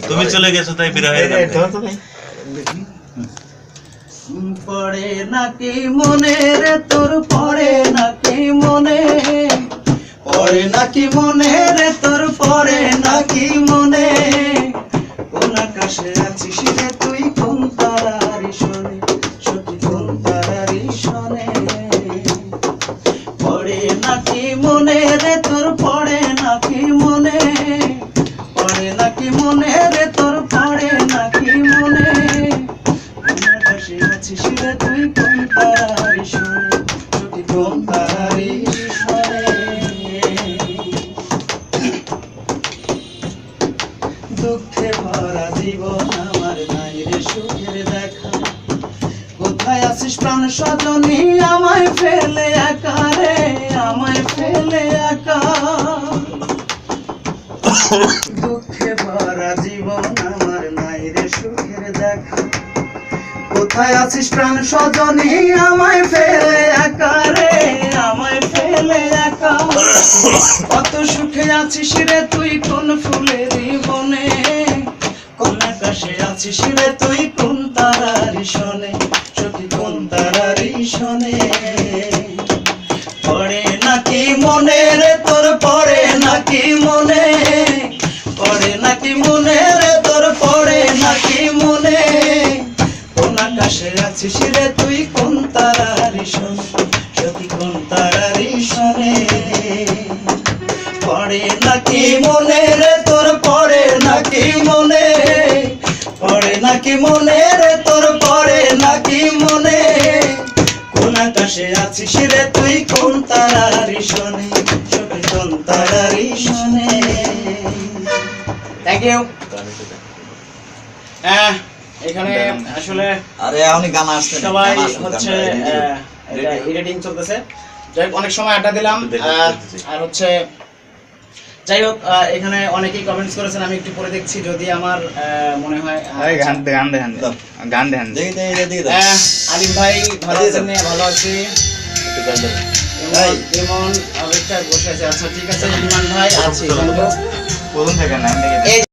তুমি চলে গেছো তাই বিরহের পড়ে নাকি মনে রে তোর পড়ে নাকি মনে পড়ে নাকি মনে রে তোর পড়ে নাকি মনে কোন আকাশে আছিস রে তুই কোন তারার শোনে সত্যি কোন তারার শোনে পড়ে নাকি মনে রে তোর পড়ে নাকি মনে পড়ে নাকি মনে রে তোর পড়ে নাকি মনে কোন আকাশে আছিস রে তুই কোন তারার শোনে সত্যি কোন তারার শোনে দুঃখে ভরা জীবন আমার নাই রে সুখের দেখা কোথায় আছিস প্রাণ সজনী আমায় ফেলে একা রে আমায় ফেলে একা দুঃখে ভরা জীবন আমার নাই রে সুখের দেখা কোথায় আছিস প্রাণ সজনী আমায় ফেলে একা রে আমায় ফেলে একা কত সুখে আছিস রে তুই কোন ফুলের বনে কোন আকাশে আছিস রে তুই কোন তারার শোনে সত্যি কোন তারার শোনে পড়ে নাকি মনে রে তোর পড়ে নাকি মনে পড়ে নাকি মনে রে তোর পড়ে নাকি মনে কোন আকাশে আছিস রে তুই কোন তারার শোনে সত্যি কোন তারার শোনে পড়ে নাকি মনে রে তোর পড়ে নাকি মনে পড়ে নাকি মনে রে তোর পড়ে নাকি মনে কোন আকাশে আছিস রে তুই কোন তারার শোনে সত্যি কোন তারার শোনে থ্যাংক ইউ এখানে আসলে আরে আপনি গান আসছেন সবাই হচ্ছে এডিটিং চলতেছে যাই হোক অনেক সময় আড্ডা দিলাম আর হচ্ছে যাই হোক এখানে অনেকেই কমেন্টস করেছেন আমি একটু পরে দেখছি যদি আমার মনে হয় গান দেন আলিম ভাই ভালো আছেন ভালো আছি ইমন অপেক্ষায় বসে আছে আচ্ছা ঠিক আছে ইমান ভাই আছি প্রথম থেকে